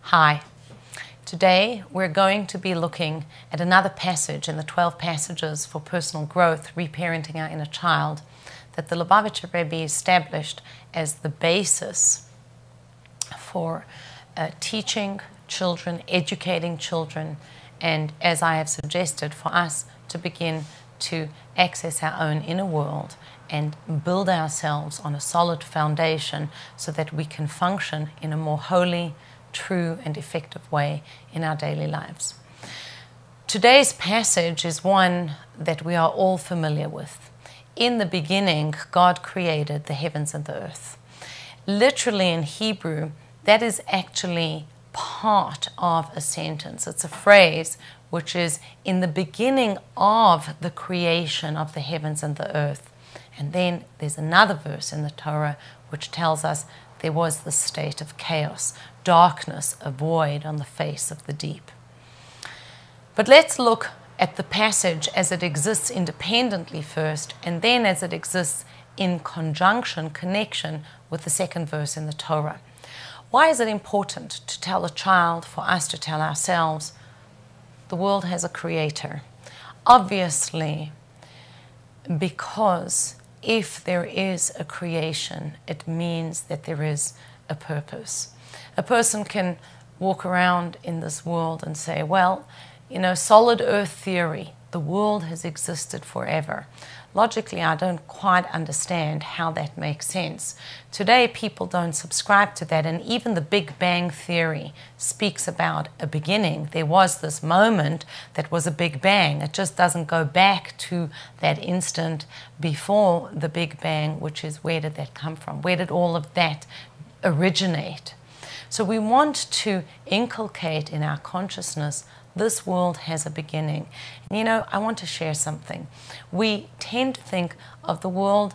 Hi. Today we're going to be looking at another passage in the 12 passages for personal growth, reparenting our inner child, that the Lubavitcher Rebbe established as the basis for teaching children, educating children, and as I have suggested, for us to begin to access our own inner world and build ourselves on a solid foundation so that we can function in a more holy, true and effective way in our daily lives. Today's passage is one that we are all familiar with. In the beginning, God created the heavens and the earth. Literally in Hebrew, that is actually part of a sentence. It's a phrase which is in the beginning of the creation of the heavens and the earth. And then there's another verse in the Torah which tells us there was the state of chaos, darkness, a void on the face of the deep. But let's look at the passage as it exists independently first, and then as it exists in connection with the second verse in the Torah. Why is it important to tell a child, for us to tell ourselves, the world has a creator? Obviously, because if there is a creation, it means that there is a purpose. A person can walk around in this world and say, well, solid earth theory, the world has existed forever. Logically, I don't quite understand how that makes sense. Today, people don't subscribe to that, and even the Big Bang Theory speaks about a beginning. There was this moment that was a Big Bang. It just doesn't go back to that instant before the Big Bang, which is, where did that come from? Where did all of that originate? So we want to inculcate in our consciousness this world has a beginning. And I want to share something. We tend to think of the world,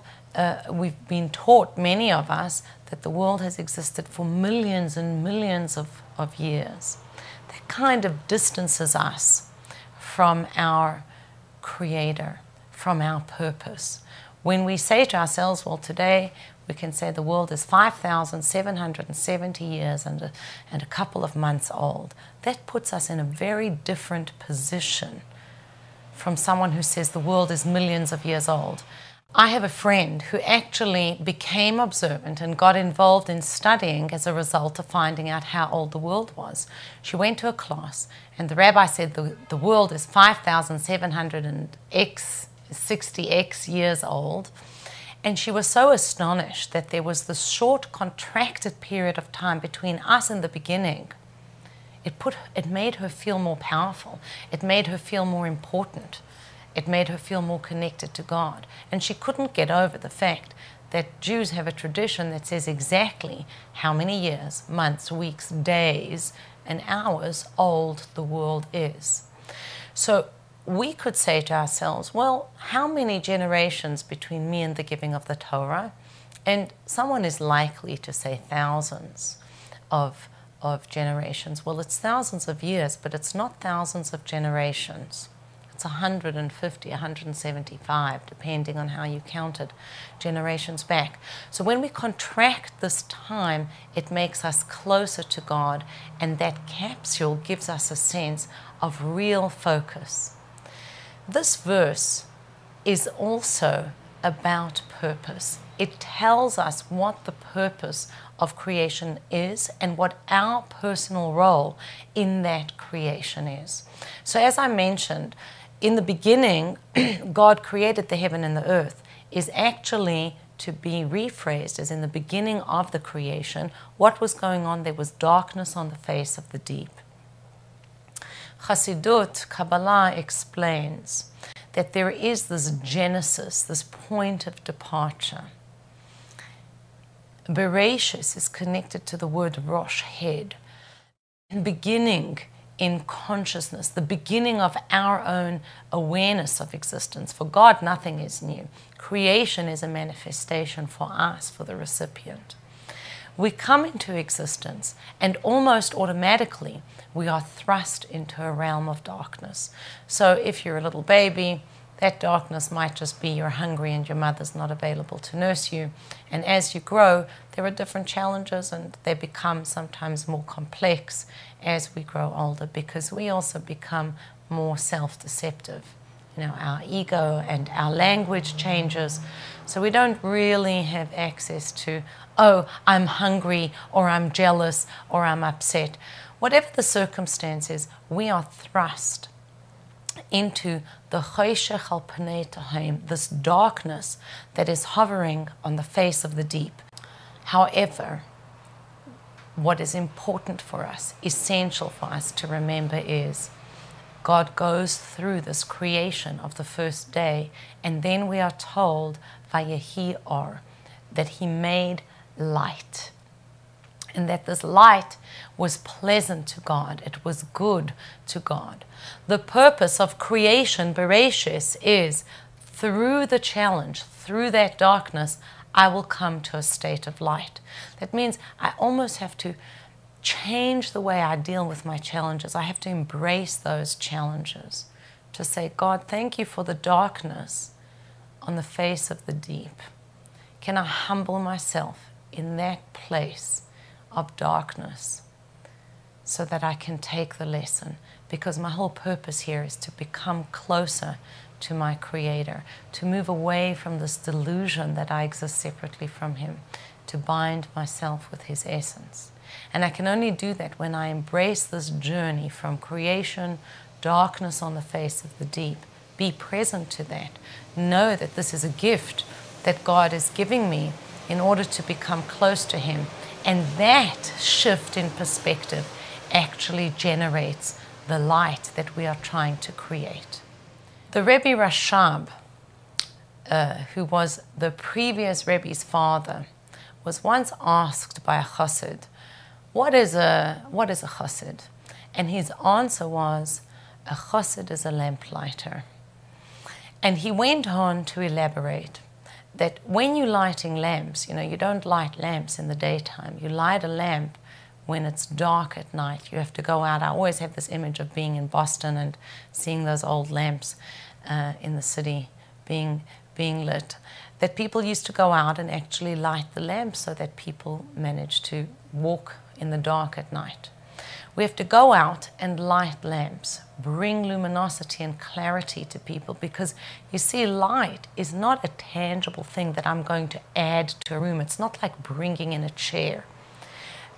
we've been taught, many of us, that the world has existed for millions and millions of years. That kind of distances us from our Creator, from our purpose. When we say to ourselves, well, today we can say the world is 5,770 years and a couple of months old. That puts us in a very different position from someone who says the world is millions of years old. I have a friend who actually became observant and got involved in studying as a result of finding out how old the world was. She went to a class and the rabbi said the world is 5,760x years old. And she was so astonished that there was this short, contracted period of time between us and the beginning. It made her feel more powerful. It made her feel more important. It made her feel more connected to God. And she couldn't get over the fact that Jews have a tradition that says exactly how many years, months, weeks, days, and hours old the world is. So we could say to ourselves, well, how many generations between me and the giving of the Torah? And someone is likely to say thousands of generations. Well, it's thousands of years, but it's not thousands of generations. It's 150, 175, depending on how you counted generations back. So when we contract this time, it makes us closer to God, and that capsule gives us a sense of real focus. This verse is also about purpose. It tells us what the purpose of creation is and what our personal role in that creation is. So as I mentioned, in the beginning, God created the heaven and the earth is actually to be rephrased as in the beginning of the creation. What was going on? There was darkness on the face of the deep. Chassidut, Kabbalah explains that there is this genesis, this point of departure. Bereshis is connected to the word Rosh, head. Beginning in consciousness, the beginning of our own awareness of existence. For God, nothing is new. Creation is a manifestation for us, for the recipient. We come into existence and almost automatically we are thrust into a realm of darkness. So if you're a little baby, That darkness might just be you're hungry and your mother's not available to nurse you. And as you grow, there are different challenges, and they become sometimes more complex as we grow older, because we also become more self-deceptive. Our ego and our language changes. So we don't really have access to, oh, I'm hungry, or I'm jealous, or I'm upset. Whatever the circumstances, we are thrust into the choshech al pnei tehom, this darkness that is hovering on the face of the deep. However, what is important for us, essential for us to remember, is God goes through this creation of the first day, and then we are told, Vayehi or, that He made light. And that this light was pleasant to God. It was good to God. The purpose of creation, Bereshis, is through the challenge, through that darkness, I will come to a state of light. That means I almost have to change the way I deal with my challenges. I have to embrace those challenges. To say, God, thank you for the darkness on the face of the deep. Can I humble myself in that place of darkness so that I can take the lesson? Because my whole purpose here is to become closer to my Creator, to move away from this delusion that I exist separately from Him, to bind myself with His essence. And I can only do that when I embrace this journey from creation, darkness on the face of the deep, be present to that, know that this is a gift that God is giving me in order to become close to Him. And that shift in perspective actually generates the light that we are trying to create. The Rebbe Rashab, who was the previous Rebbe's father, was once asked by a chassid, what is a chassid? And his answer was, a chassid is a lamplighter. And he went on to elaborate that when you're lighting lamps, you don't light lamps in the daytime. You light a lamp when it's dark at night. You have to go out. I always have this image of being in Boston and seeing those old lamps in the city being lit. That people used to go out and actually light the lamps so that people managed to walk in the dark at night. We have to go out and light lamps, bring luminosity and clarity to people, because you see, light is not a tangible thing that I'm going to add to a room. It's not like bringing in a chair,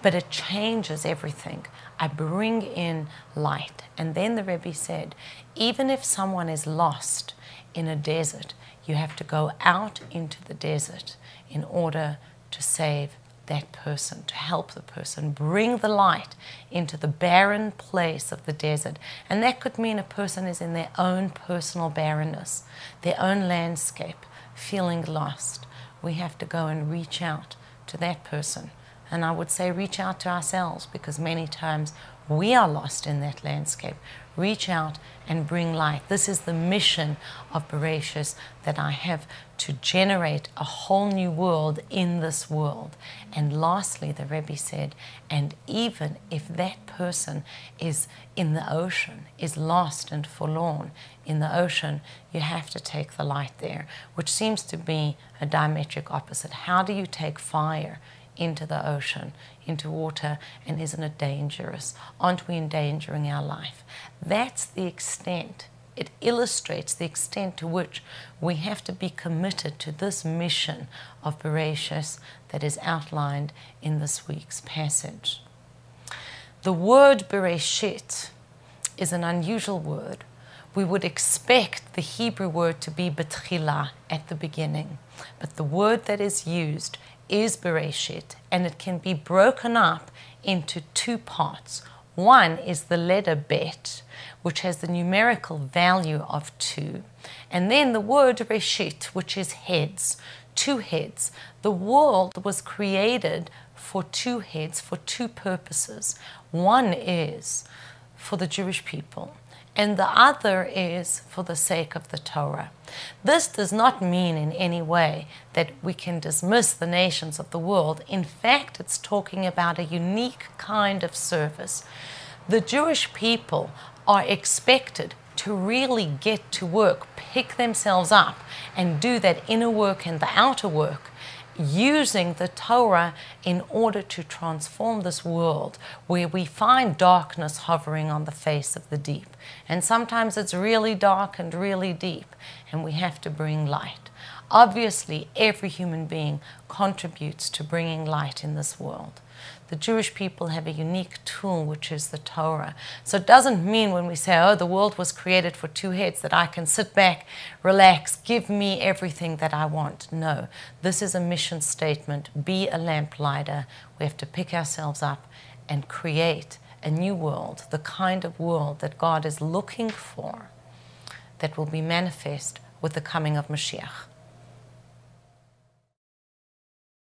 but it changes everything. I bring in light. And then the Rebbe said, even if someone is lost in a desert, you have to go out into the desert in order to save that person, to help the person, bring the light into the barren place of the desert. And that could mean a person is in their own personal barrenness, their own landscape, feeling lost. We have to go and reach out to that person. And I would say reach out to ourselves, because many times we are lost in that landscape. Reach out and bring light. This is the mission of Bereshis, that I have to generate a whole new world in this world. And lastly, the Rebbe said, and even if that person is in the ocean, is lost and forlorn in the ocean, you have to take the light there, which seems to be a diametric opposite. How do you take fire into the ocean, into water, and isn't it dangerous? Aren't we endangering our life? That's the extent. It illustrates the extent to which we have to be committed to this mission of Bereshis that is outlined in this week's passage. The word Bereshit is an unusual word. We would expect the Hebrew word to be betchila, at the beginning, but the word that is used is Bereshit, and it can be broken up into two parts. One is the letter bet, which has the numerical value of 2. And then the word Reshit, which is heads, 2 heads. The world was created for 2 heads, for 2 purposes. One is for the Jewish people, and the other is for the sake of the Torah. This does not mean in any way that we can dismiss the nations of the world. In fact, it's talking about a unique kind of service. The Jewish people are expected to really get to work, pick themselves up, and do that inner work and the outer work, using the Torah in order to transform this world where we find darkness hovering on the face of the deep. And sometimes it's really dark and really deep, and we have to bring light. Obviously, every human being contributes to bringing light in this world. The Jewish people have a unique tool, which is the Torah. So it doesn't mean when we say, oh, the world was created for two heads, that I can sit back, relax, give me everything that I want. No, this is a mission statement. Be a lamplighter. We have to pick ourselves up and create a new world, the kind of world that God is looking for, that will be manifest with the coming of Mashiach.